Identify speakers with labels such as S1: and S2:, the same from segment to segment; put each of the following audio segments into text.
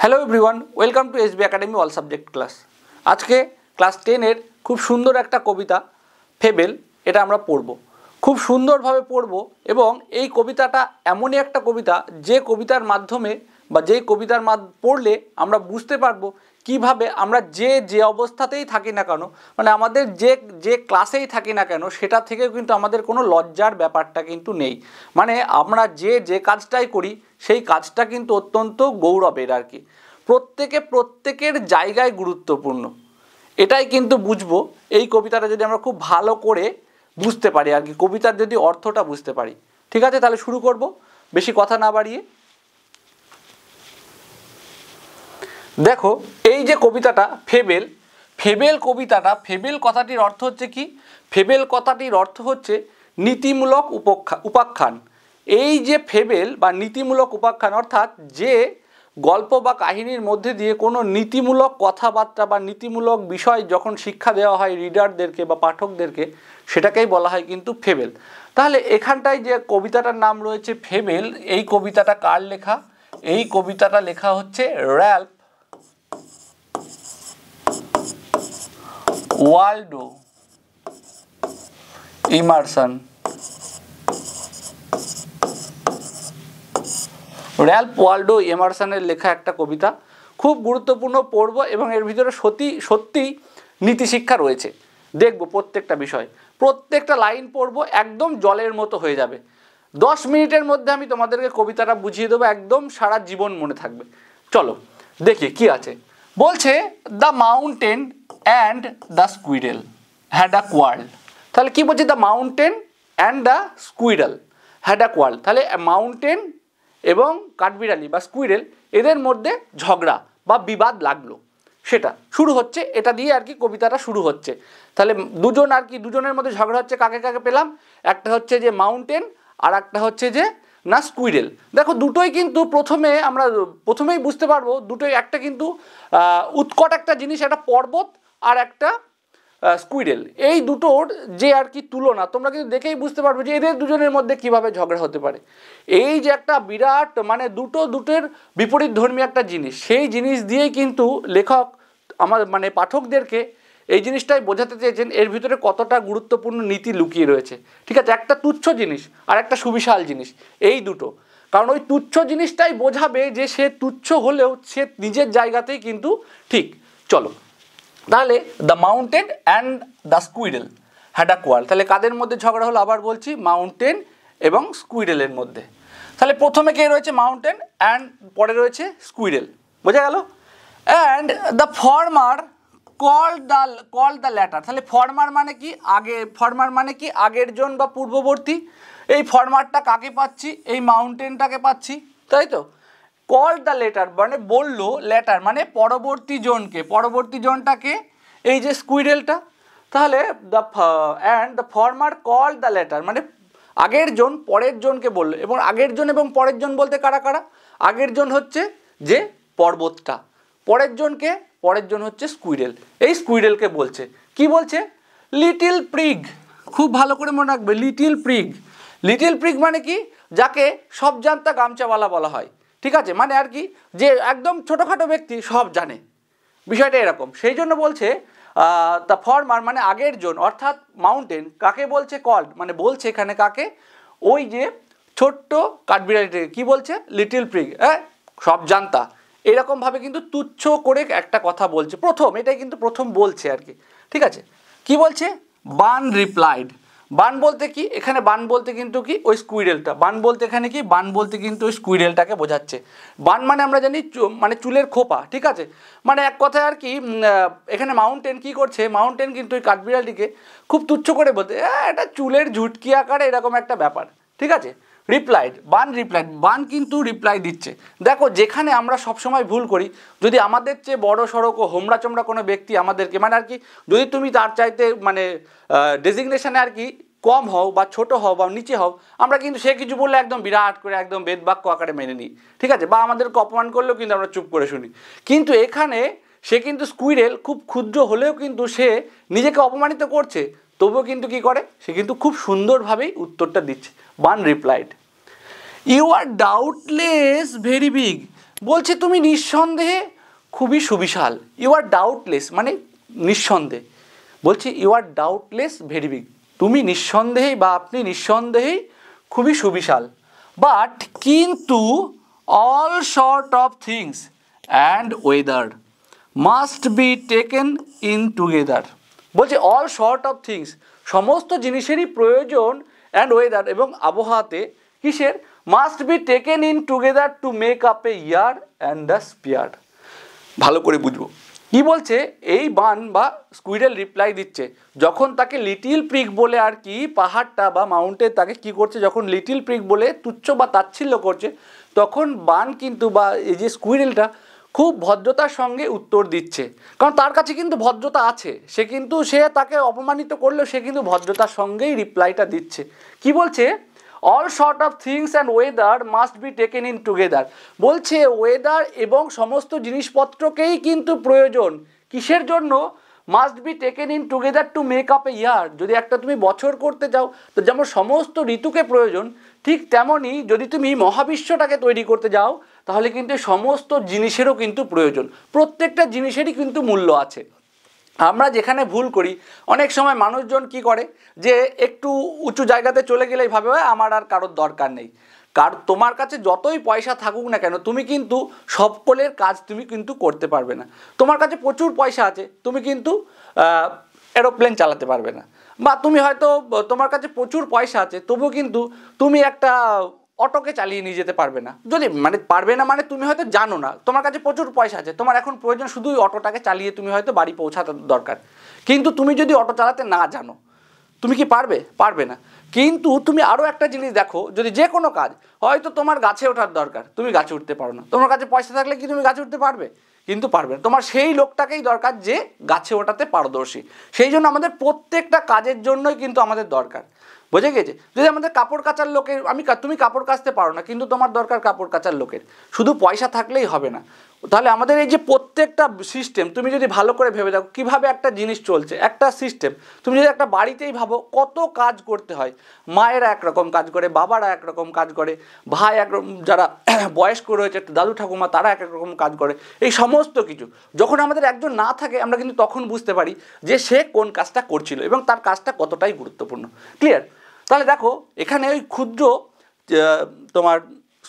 S1: Hello everyone, welcome to SB academy all subject class. আজকে class 10-এর খুব সুন্দর একটা কবিতা ফেবেল, এটা আমরা পড়ব, খুব সুন্দরভাবে পড়ব। এবং এই কবিতাটা এমনই একটা কবিতা যে কবিতার মাধ্যমে বা যেই কবিতার পড়লে আমরা বুঝতে পারবো কিভাবে আমরা যে অবস্থাতেই থাকি না কেন, মানে আমাদের যে ক্লাসেই থাকি না কেন, সেটা থেকে কিন্তু আমাদের কোনো লজ্জার ব্যাপারটা কিন্তু নেই। মানে আমরা যে কাজটাই করি সেই কাজটা কিন্তু অত্যন্ত গৌরবের আর কি। প্রত্যেকের জায়গায় গুরুত্বপূর্ণ, এটাই কিন্তু বুঝবো এই কবিতাটা যদি আমরা খুব ভালো করে বুঝতে পারি আর কি, কবিতার যদি অর্থটা বুঝতে পারি। ঠিক আছে, তাহলে শুরু করব বেশি কথা না বাড়িয়ে। দেখো, এই যে কবিতাটা ফেবেল কবিতাটা, ফেবেল কথাটির অর্থ হচ্ছে কি? ফেবেল কথাটির অর্থ হচ্ছে নীতিমূলক উপাখ্যান। এই যে ফেবেল বা নীতিমূলক উপাখ্যান, অর্থাৎ যে গল্প বা কাহিনীর মধ্যে দিয়ে কোনো নীতিমূলক কথাবার্তা বা নীতিমূলক বিষয় যখন শিক্ষা দেওয়া হয় রিডারদেরকে বা পাঠকদেরকে, সেটাকেই বলা হয় কিন্তু ফেবেল। তাহলে এখানটায় যে কবিতাটার নাম রয়েছে ফেবেল, এই কবিতাটা কার লেখা? এই কবিতাটা লেখা হচ্ছে Ralph Waldo Emerson. Ralph Waldo এমারসনের লেখা একটা কবিতা, খুব গুরুত্বপূর্ণ, পড়ব এবং এর ভিতরে সত্যি নীতিশিক্ষা রয়েছে। দেখব প্রত্যেকটা বিষয়, প্রত্যেকটা লাইন পড়ব, একদম জলের মতো হয়ে যাবে। 10 মিনিটের মধ্যে আমি তোমাদেরকে কবিতাটা বুঝিয়ে দেবো, একদম সারা জীবন মনে থাকবে। চলো দেখি কি আছে। বলছে the mountain and the squirrel had a quarrel. তাহলে কি বলছে? The mountain and the squirrel had a quarrel. তাহলে মাউন্টেন এবং কাঠবিড়ালি বা স্কুইরেল, এদের মধ্যে ঝগড়া বা বিবাদ লাগলো, সেটা শুরু হচ্ছে, এটা দিয়ে আর কি কবিতাটা শুরু হচ্ছে। তাহলে দুজনের মধ্যে ঝগড়া হচ্ছে, কাকে কাকে পেলাম? একটা হচ্ছে যে মাউন্টেন, আর একটা হচ্ছে যে না স্কুইরেল। দেখো দুটোই কিন্তু প্রথমেই বুঝতে পারবো দুটোই একটা কিন্তু উৎকট একটা জিনিস, একটা পর্বত আর একটা স্কুইরেল। এই দুটোর যে আর কি তুলনা, তোমরা কিন্তু দেখেই বুঝতে পারবে যে এদের দুজনের মধ্যে কিভাবে ঝগড়া হতে পারে। এই যে একটা বিরাট মানে দুটোর বিপরীত ধর্মী একটা জিনিস, সেই জিনিস দিয়েই কিন্তু লেখক মানে পাঠকদেরকে এই জিনিসটাই বোঝাতে চেয়েছেন এর ভিতরে কতটা গুরুত্বপূর্ণ নীতি লুকিয়ে রয়েছে। ঠিক আছে, একটা তুচ্ছ জিনিস আর একটা সুবিশাল জিনিস, এই দুটো। কারণ ওই তুচ্ছ জিনিসটাই বোঝাবে যে সে তুচ্ছ হলেও সে নিজের জায়গাতেই কিন্তু ঠিক। চলো তাহলে the mountain and the squirrel had a quarrel. তাহলে কাদের মধ্যে ঝগড়া হলো? আবার বলছি, মাউন্টেন এবং স্কুইরেলের মধ্যে। তাহলে প্রথমে কে রয়েছে? মাউন্টেন, অ্যান্ড পরে রয়েছে স্কুইরেল, বোঝা গেল? And the former call the latter. তাহলে ফর্মার মানে কি? আগের জন বা পূর্ববর্তী। এই ফর্মারটা কাকে পাচ্ছি? এই মাউন্টেনটাকে পাচ্ছি, তাই তো। কল দ্য লেটার মানে বললো, লেটার মানে পরবর্তী জনটাকে এই যে স্কুইরেলটা। তাহলে the former call the letter মানে আগের জন পরের জনকে বললো, এবং আগের জন এবং পরের জন বলতে কারা? আগের জন হচ্ছে যে পর্বতটা, পরের জন হচ্ছে স্কুইরেল। এই স্কুইরেলকে বলছে, কি বলছে? Little prig. খুব ভালো করে মনে রাখবে, লিটিল প্রিগ মানে কি? যাকে সব জানতা গামচাওয়ালা বলা হয়। ঠিক আছে, মানে আর কি যে একদম ছোটোখাটো ব্যক্তি, সব জানে, বিষয়টা এরকম। সেই জন্য বলছে দ্য ফর্মার মানে আগের জন, অর্থাৎ মাউন্টেন কাকে বলছে? কল্ড মানে বলছে এখানে কাকে? ওই যে ছোট্ট কাঠবিড়ালিটাকে কি বলছে? লিটিল প্রিগ, সব জানতা, এরকমভাবে কিন্তু তুচ্ছ করে একটা কথা বলছে। এটাই কিন্তু প্রথম বলছে আর কি। ঠিক আছে, কি বলছে? বান রিপ্লাইড। বান বলতে কি? এখানে বান বলতে কিন্তু কি ওই স্কুইরেলটা। বান বলতে এখানে কি? বান বলতে কিন্তু ওই স্কুইরেলটাকে বোঝাচ্ছে। বান মানে আমরা জানি মানে চুলের খোপা। ঠিক আছে, মানে এক কথায় আর কি এখানে মাউন্টেন কি করছে? মাউন্টেন কিন্তু ওই কাঠবিড়ালটিকে খুব তুচ্ছ করে বলতে, এটা চুলের ঝুটকি আকারে, এরকম একটা ব্যাপার। ঠিক আছে, বান কিন্তু রিপ্লাই দিচ্ছে। দেখো, যেখানে আমরা সবসময় ভুল করি, যদি আমাদের চেয়ে বড় সড়ক ও হোমরা চোমরা কোনো ব্যক্তি আমাদেরকে মানে আর কি, যদি তুমি তার চাইতে মানে ডেজিগনেশনে আর কি কম হও বা ছোট হও বা নিচে হও, আমরা কিন্তু সে কিছু বললে একদম বিরাট করে একদম বেদবাক্য আকারে মেনে নিই। ঠিক আছে, বা আমাদেরকে অপমান করলেও কিন্তু আমরা চুপ করে শুনি। কিন্তু এখানে সে কিন্তু স্কুইরেল খুব ক্ষুদ্র হলেও কিন্তু সে নিজেকে অপমানিত করছে, তবুও কিন্তু কি করে? সে কিন্তু খুব সুন্দরভাবেই উত্তরটা দিচ্ছে। Bun replied, you are doubtless very big. বলছে তুমি নিঃসন্দেহে খুবই সুবিশাল, ইউ আর ডাউটলেস মানে নিঃসন্দেহে, বলছে you are doubtless very big, তুমি নিঃসন্দেহেই বা আপনি নিঃসন্দেহেই খুবই সুবিশাল, বাট কিন্তু all short of things and weather must be taken in together, বলছে অল শর্ট অফ থিংস সমস্ত জিনিসেরই প্রয়োজন অ্যান্ড ওয়েদার এবং আবহাওয়াতে কিসের must be taken in together to make up a year and the sphere. ভালো করে বুঝবো কি বলছে, এই বান বা স্কুইরেল রিপ্লাই দিচ্ছে যখন তাকে লিটিল প্রিক বলে আর কি পাহাড়টা বা মাউন্টে তাকে কি করছে, যখন লিটিল প্রিক বলে তুচ্ছ বা তাচ্ছিল্য করছে, তখন বান কিন্তু বা এই যে স্কুইরেলটা খুব ভদ্রতার সঙ্গে উত্তর দিচ্ছে, কারণ তার কাছে কিন্তু ভদ্রতা আছে, সে তাকে অপমানিত করলেও সে কিন্তু ভদ্রতার সঙ্গেই রিপ্লাইটা দিচ্ছে। কি বলছে, all short of things and weather must be taken in together, বলছে ওয়েদার এবং সমস্ত জিনিসপত্রকেই কিন্তু প্রয়োজন, কিসের জন্য, must be taken in together to make up a year, যদি একটা তুমি বছর করতে চাও তো যেমন সমস্ত ঋতুকে প্রয়োজন, ঠিক তেমনই যদি তুমি মহাবিশ্বটাকে তৈরি করতে যাও তাহলে কিন্তু সমস্ত জিনিসেরও কিন্তু প্রয়োজন, প্রত্যেকটা জিনিসেরই কিন্তু মূল্য আছে। আমরা যেখানে ভুল করি অনেক সময় মানুষজন কি করে যে একটু উঁচু জায়গাতে চলে গেলেই ভাবে আমার আর কারোর দরকার নেই, কারণ তোমার কাছে যতই পয়সা থাকুক না কেন তুমি কিন্তু সকলের কাজ তুমি কিন্তু করতে পারবে না, তোমার কাছে প্রচুর পয়সা আছে তুমি কিন্তু এরোপ্লেন চালাতে পারবে না, বা তুমি হয়তো তোমার কাছে প্রচুর পয়সা আছে তবুও কিন্তু তুমি একটা অটোকে চালিয়ে নিয়ে যেতে পারবে না, যদি মানে পারবে না মানে তুমি হয়তো জানো না, তোমার কাছে প্রচুর পয়সা আছে, তোমার এখন প্রয়োজন শুধু অটোটাকে চালিয়ে তুমি হয়তো বাড়ি পৌঁছাতে দরকার, কিন্তু তুমি যদি অটো চালাতে না জানো তুমি কি পারবে না। কিন্তু তুমি আরও একটা জিনিস দেখো, যদি যে কোনো কাজ, হয়তো তোমার গাছে ওঠার দরকার তুমি গাছে উঠতে পারো না, তোমার কাছে পয়সা থাকলে কি তুমি গাছে উঠতে পারবে, কিন্তু পারবে না, তোমার সেই লোকটাকেই দরকার যে গাছে ওঠাতে পারদর্শী, সেই জন্য আমাদের প্রত্যেকটা কাজের জন্যই কিন্তু আমাদের দরকার, বুঝে গেছে। যদি আমাদের কাপড় কাচার লোকের তুমি কাপড় কাচতে পারো না কিন্তু তোমার দরকার কাপড় কাচার লোকের, শুধু পয়সা থাকলেই হবে না, তাহলে আমাদের এই যে প্রত্যেকটা সিস্টেম তুমি যদি ভালো করে ভেবে দেখো কীভাবে একটা জিনিস চলছে, একটা সিস্টেম তুমি যদি একটা বাড়িতেই ভাবো কত কাজ করতে হয়, মায়েরা একরকম কাজ করে, বাবারা একরকম কাজ করে, ভাই একরকম, যারা বয়স্ক রয়েছে দাদু ঠাকুমা তারা এক রকম কাজ করে, এই সমস্ত কিছু যখন আমাদের একজন না থাকে আমরা কিন্তু তখন বুঝতে পারি যে সে কোন কাজটা করছিল এবং তার কাজটা কতটাই গুরুত্বপূর্ণ। ক্লিয়ার? তাহলে দেখো এখানে ওই ক্ষুদ্র তোমার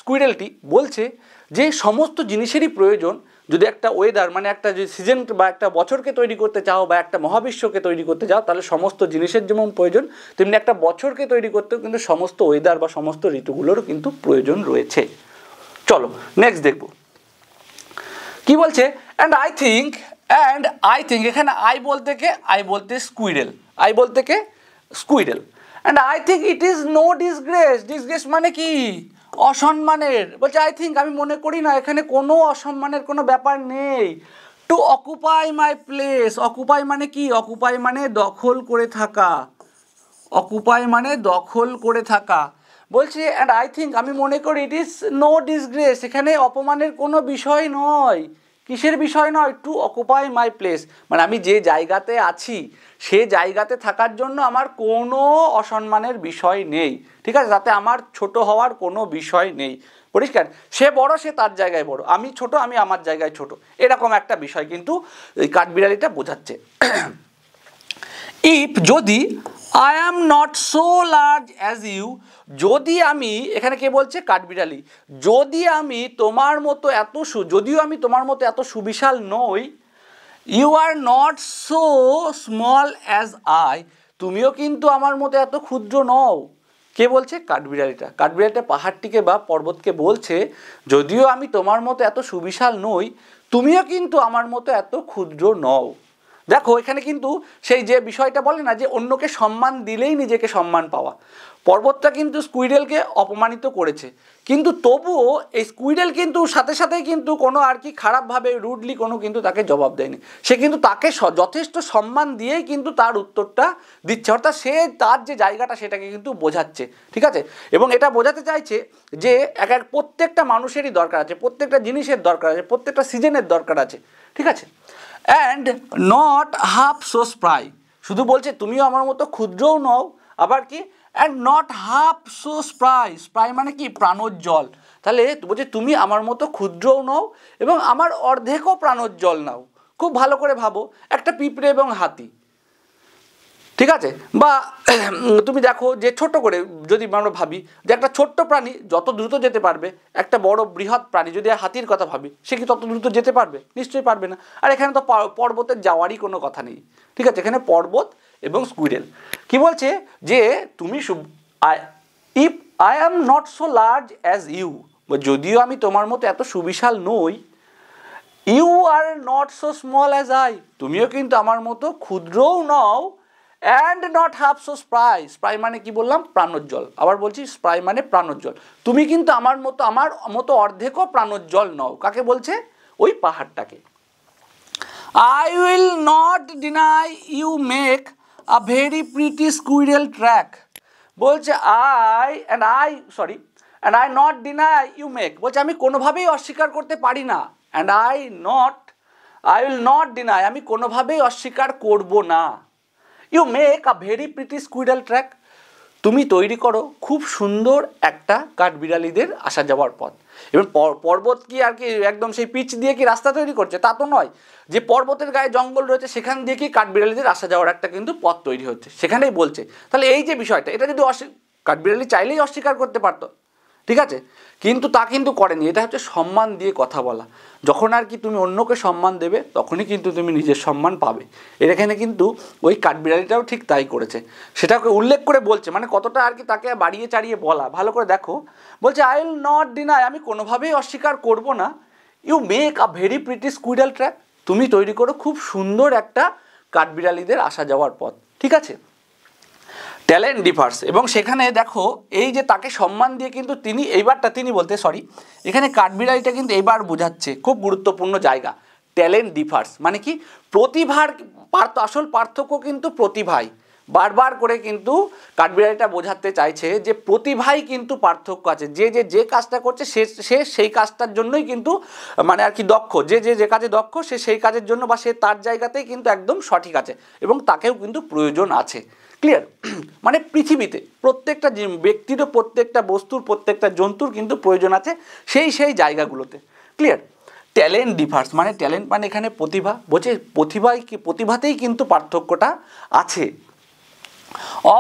S1: স্কুইরেলটি বলছে যে সমস্ত জিনিসেরই প্রয়োজন, যদি একটা ওয়েদার মানে একটা যদি সিজন বা একটা বছরকে তৈরি করতে চাও বা একটা মহাবিশ্বকে তৈরি করতে চাও তাহলে সমস্ত জিনিসের যেমন প্রয়োজন তেমনি একটা বছরকে তৈরি করতেও কিন্তু সমস্ত ওয়েদার বা সমস্ত ঋতুগুলোরও কিন্তু প্রয়োজন রয়েছে। চলো নেক্সট দেখব কি বলছে, অ্যান্ড আই থিঙ্ক এখানে আই বলতে squirrel and I think it is no disgrace মানে কি অসম্মানের, বলছে আই থিঙ্ক আমি মনে করি না এখানে কোনো অসম্মানের কোনো ব্যাপার নেই, to occupy my place, occupy মানে কি, অকুপাই মানে দখল করে থাকা, বলছে অ্যান্ড আই থিঙ্ক আমি মনে করি ইট ইজ নো ডিসগ্রেস এখানে অপমানের কোনো বিষয় নয়, কিসের বিষয় নয়, টু অকুপাই মাই প্লেস মানে আমি যে জায়গাতে আছি সে জায়গাতে থাকার জন্য আমার কোনো অসম্মানের বিষয় নেই, ঠিক আছে, তাতে আমার ছোট হওয়ার কোনো বিষয় নেই, পরিষ্কার, সে বড় সে তার জায়গায় বড়, আমি ছোট আমি আমার জায়গায় ছোট, এরকম একটা বিষয় কিন্তু এই কাঠবিড়ালিটা বোঝাচ্ছে। ইফ যদি I am not so large as you, যদি আমি, এখানে কে বলছে কাঠবিড়ালি, যদিও আমি তোমার মতো এত সুবিশাল নই, you are not so small as I, তুমিও কিন্তু আমার মতো এত ক্ষুদ্র নও, কে বলছে, কাঠবিড়ালিটা পাহাড়টিকে বা পর্বতকে বলছে যদিও আমি তোমার মতো এত সুবিশাল নই তুমিও কিন্তু আমার মতো এত ক্ষুদ্র নও। দেখো এখানে কিন্তু সেই যে বিষয়টা বলে না যে অন্যকে সম্মান দিলেই নিজেকে সম্মান পাওয়া, পর্বতটা কিন্তু স্কুইরেলকে অপমানিত করেছে কিন্তু তবুও এই স্কুইরেল কিন্তু সাথেই কিন্তু কোনো আর কি খারাপভাবে রুডলি কোনো কিন্তু তাকে জবাব দেয়নি, সে কিন্তু তাকে যথেষ্ট সম্মান দিয়েই কিন্তু তার উত্তরটা দিচ্ছে, অর্থাৎ সে তার যে জায়গাটা সেটাকে কিন্তু বোঝাচ্ছে, ঠিক আছে, এবং এটা বোঝাতে চাইছে যে প্রত্যেকটা মানুষেরই দরকার আছে, প্রত্যেকটা জিনিসের দরকার আছে, প্রত্যেকটা সিজনের দরকার আছে, ঠিক আছে, and not half so spry, শুধু বলছে তুমিও আমার মতো ক্ষুদ্রও নও, আবার কি and not half so spry মানে কি প্রাণোজ্জ্বল, তাহলে বলছে তুমি আমার মতো ক্ষুদ্রও নও এবং আমার অর্ধেকও প্রাণোজ্জ্বল নাও। খুব ভালো করে ভাবো, একটা পিঁপড়ে এবং হাতি, ঠিক আছে, বা তুমি দেখো যে ছোট করে যদি আমরা ভাবি যে একটা ছোট্ট প্রাণী যত দ্রুত যেতে পারবে, একটা বড় বৃহৎ প্রাণী যদি হাতির কথা ভাবি, সে কি তত দ্রুত যেতে পারবে? নিশ্চয়ই পারবে না। আর এখানে তো পর্বতের যাওয়ারই কোনো কথা নেই, ঠিক আছে, এখানে পর্বত এবং স্কুইরেল কি বলছে যে তুমি if I am not so large as you, যদিও আমি তোমার মতো এত সুবিশাল নই, you are not so small as I, তুমিও কিন্তু আমার মতো ক্ষুদ্রও নও, and not half so spry, spry মানে কি বললাম? প্রাণোজ্জ্বল। আবার বলছি স্প্রাই মানে প্রাণোজ্জ্বল। তুমি কিন্তু আমার মতো অর্ধেকও প্রাণোজ্জ্বল নও। কাকে বলছে? ওই পাহাড়টাকে। I will not deny you make a very pretty squirrel track, বলছে and I not deny you make, বলছে আমি কোনোভাবেই অস্বীকার করতে পারি না, and I will not deny, আমি কোনোভাবেই অস্বীকার করব না, you make a very pretty squirrel track, তুমি তৈরি করো খুব সুন্দর একটা কাঠবিড়ালিদের আসা যাওয়ার পথ। এবার পর্বত কি আর কি একদম সেই পিচ দিয়ে কি রাস্তা তৈরি করছে? তা তো নয়। যে পর্বতের গায়ে জঙ্গল রয়েছে সেখান দিয়ে কি কাঠবিড়ালিদের আসা যাওয়ার একটা কিন্তু পথ তৈরি হচ্ছে, সেখানেই বলছে। তাহলে এই যে বিষয়টা, এটা যদি কাঠবিড়ালি চাইলেই অস্বীকার করতে পারতো, ঠিক আছে, কিন্তু তা কিন্তু করেনি। এটা হচ্ছে সম্মান দিয়ে কথা বলা। যখন আর কি তুমি অন্যকে সম্মান দেবে তখনই কিন্তু তুমি নিজের সম্মান পাবে। এখানে কিন্তু ওই কাঠবিড়ালিটাও ঠিক তাই করেছে, সেটাকে উল্লেখ করে বলছে, মানে কতটা আর কি তাকে বাড়িয়ে চাড়িয়ে বলা। ভালো করে দেখো, বলছে আই উইল নট ডিনাই, আমি কোনোভাবেই অস্বীকার করব না, you make a very pretty squirrel track, তুমি তৈরি করো খুব সুন্দর একটা কাঠবিড়ালিদের আসা যাওয়ার পথ, ঠিক আছে। ট্যালেন্ট ডিফার্স, এবং সেখানে দেখো এই যে তাকে সম্মান দিয়ে কিন্তু তিনি বলতে এখানে কাঠবিড়ালিটা কিন্তু এইবার বোঝাচ্ছে খুব গুরুত্বপূর্ণ জায়গা। ট্যালেন্ট ডিফার্স মানে কি? প্রতিভার আসল পার্থক্য কিন্তু প্রতিভাই। বারবার করে কিন্তু কাঠবিড়ালিটা বোঝাতে চাইছে যে প্রতিভাই কিন্তু পার্থক্য আছে। যে কাজটা করছে সে সেই কাজটার জন্যই কিন্তু মানে আর কি দক্ষ, যে কাজে দক্ষ সে সেই কাজের জন্য বা সে তার জায়গাতেই কিন্তু একদম সঠিক আছে, এবং তাকেও কিন্তু প্রয়োজন আছে। ক্লিয়ার? মানে পৃথিবীতে প্রত্যেকটা ব্যক্তিরও, প্রত্যেকটা বস্তুর, প্রত্যেকটা জন্তুর কিন্তু প্রয়োজন আছে সেই জায়গাগুলোতে। ক্লিয়ার? ট্যালেন্ট ডিফার্স মানে ট্যালেন্ট মানে এখানে প্রতিভা, বলছে প্রতিভাতেই কিন্তু পার্থক্যটা আছে।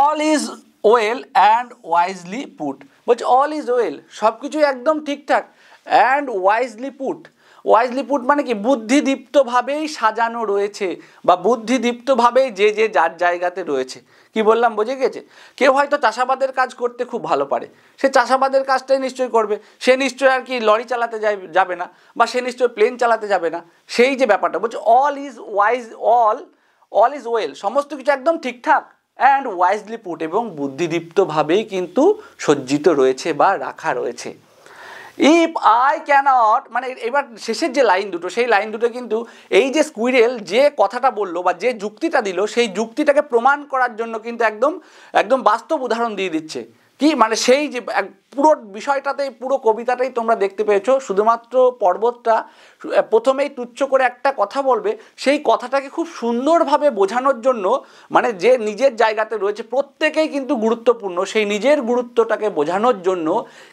S1: All is well and wisely put, বলছে অল ইজ ওয়েল, সব কিছুই একদম ঠিকঠাক, অ্যান্ড ওয়াইজলি পুট মানে কি? বুদ্ধিদীপ্তভাবেই সাজানো রয়েছে, বা বুদ্ধিদীপ্তভাবেই যে যার জায়গাতে রয়েছে। কি বললাম, বুঝে গেছে? কেউ হয়তো চাষাবাদের কাজ করতে খুব ভালো পারে, সে চাষাবাদের কাজটাই নিশ্চয়ই করবে, সে নিশ্চয়ই আর কি লরি চালাতে যাবে না, বা সে নিশ্চয়ই প্লেন চালাতে যাবে না। সেই যে ব্যাপারটা বলছে অল ইজ ওয়েল, সমস্ত কিছু একদম ঠিকঠাক, অ্যান্ড ওয়াইজলি পুট, এবং বুদ্ধিদীপ্তভাবেই কিন্তু সজ্জিত রয়েছে বা রাখা রয়েছে। ইফ আই ক্যানট, মানে এবার শেষের যে লাইন দুটো, সেই লাইন দুটো কিন্তু এই যে স্কুইরেল যে কথাটা বললো বা যে যুক্তিটা দিল, সেই যুক্তিটাকে প্রমাণ করার জন্য কিন্তু একদম বাস্তব উদাহরণ দিয়ে দিচ্ছে। কি মানে সেই যে পুরো বিষয়টাতেই, পুরো কবিতাটাই তোমরা দেখতে পেয়েছো। শুধুমাত্র পর্বতটা প্রথমেই তুচ্ছ করে একটা কথা বলবে, সেই কথাটাকে খুব সুন্দরভাবে বোঝানোর জন্য, মানে যে নিজের জায়গাতে রয়েছে প্রত্যেকেই কিন্তু গুরুত্বপূর্ণ, সেই নিজের গুরুত্বটাকে বোঝানোর জন্য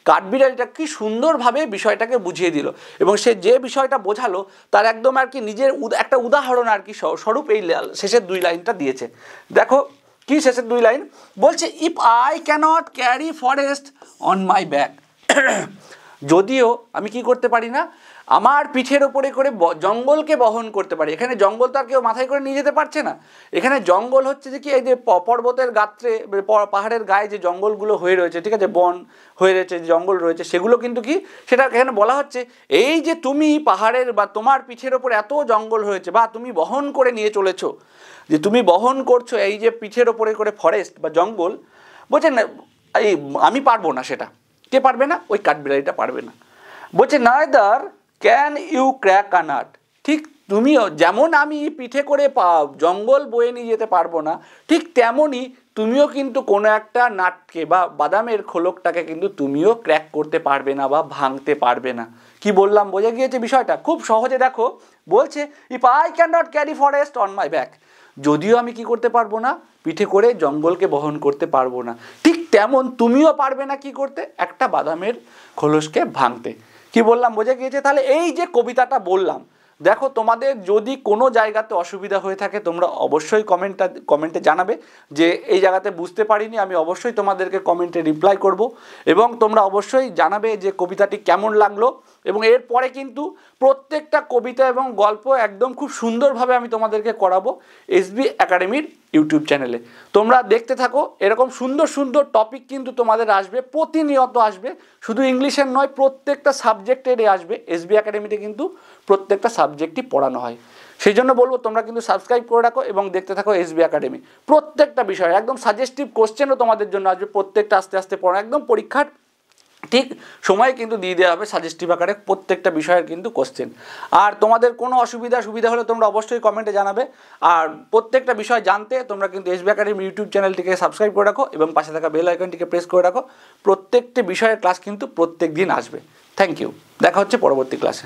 S1: কাঠবিড়ালিটা কি সুন্দরভাবে বিষয়টাকে বুঝিয়ে দিল। এবং সে যে বিষয়টা বোঝালো তার একদম আর কি নিজের একটা উদাহরণ আর কি স্বরূপ এই শেষের দুই লাইনটা দিয়েছে। দেখো কি শেষের দুই লাইন বলছে, if I cannot carry forest on my back, যদিও আমি কি করতে পারি না, আমার পিঠের ওপরে করে জঙ্গলকে বহন করতে পারি। এখানে জঙ্গল তো আর কেউ মাথায় করে নিয়ে যেতে পারছে না। এখানে জঙ্গল হচ্ছে যে কি, এই যে পর্বতের গাত্রে, পাহাড়ের গায়ে যে জঙ্গলগুলো হয়ে রয়েছে, ঠিক আছে, বন হয়ে রয়েছে, জঙ্গল রয়েছে, সেগুলো কিন্তু কি, সেটা এখানে বলা হচ্ছে এই যে তুমি পাহাড়ের বা তোমার পিঠের ওপরে এত জঙ্গল হয়েছে, বা তুমি বহন করে নিয়ে চলেছো, যে তুমি বহন করছো এই যে পিঠের ওপরে করে ফরেস্ট বা জঙ্গল, বলছেন এই আমি পারবো না। সেটা কে পারবে না? ওই কাঠবিড়ালিটা পারবে না। বলছে neither can you crack a nut, ঠিক তুমিও যেমন আমি পিঠে করে জঙ্গল বয়ে নিয়ে যেতে পারবো না, ঠিক তেমনই তুমিও কিন্তু কোনো একটা নাটকে বা বাদামের খোলকটাকে কিন্তু তুমিও ক্র্যাক করতে পারবে না বা ভাঙতে পারবে না। কি বললাম, বোঝা গিয়েছে বিষয়টা? খুব সহজে দেখো বলছে, if I can not carry forest on my back, যদিও আমি কি করতে পারবো না, পিঠে করে জঙ্গলকে বহন করতে পারবো না, ঠিক তেমন তুমিও পারবে না কি করতে, একটা বাদামের খোলসকে ভাঙতে। কি বললাম বোঝা গিয়েছে? তাহলে এই যে কবিতাটা বললাম, দেখো তোমাদের যদি কোনো জায়গাতে অসুবিধা হয়ে থাকে তোমরা অবশ্যই কমেন্টে জানাবে যে এই জায়গাতে বুঝতে পারিনি, আমি অবশ্যই তোমাদেরকে কমেন্টে রিপ্লাই করব। এবং তোমরা অবশ্যই জানাবে যে কবিতাটি কেমন লাগলো। এবং এরপরে কিন্তু প্রত্যেকটা কবিতা এবং গল্প একদম খুব সুন্দরভাবে আমি তোমাদেরকে করাবো এসবি একাডেমির ইউটিউব চ্যানেলে। তোমরা দেখতে থাকো, এরকম সুন্দর সুন্দর টপিক কিন্তু তোমাদের আসবে, প্রতিনিয়ত আসবে, শুধু ইংলিশের নয় প্রত্যেকটা সাবজেক্টেরই আসবে। এসবি একাডেমিতে কিন্তু প্রত্যেকটা সাবজেক্টই পড়ানো হয়। সেই জন্য বলবো তোমরা কিন্তু সাবস্ক্রাইব করে রাখো এবং দেখতে থাকো এসবি একাডেমি। প্রত্যেকটা বিষয় একদম সাজেস্টিভ কোশ্চেনও তোমাদের জন্য আসবে, প্রত্যেকটা আস্তে আস্তে পড়া একদম পরীক্ষার ঠিক সময় কিন্তু দিয়ে দেওয়া হবে সাজেস্টিভ আকারে প্রত্যেকটা বিষয়ের কিন্তু কোশ্চেন। আর তোমাদের কোনো সুবিধা হলে তোমরা অবশ্যই কমেন্টে জানাবে। আর প্রত্যেকটা বিষয় জানতে তোমরা কিন্তু এসবি একাডেমি ইউটিউব চ্যানেলটিকে সাবস্ক্রাইব করে রাখো এবং পাশে থাকা বেল আইকনটিকে প্রেস করে রাখো। প্রত্যেকটি বিষয়ের ক্লাস কিন্তু প্রত্যেক দিন আসবে। থ্যাংক ইউ, দেখা হচ্ছে পরবর্তী ক্লাসে।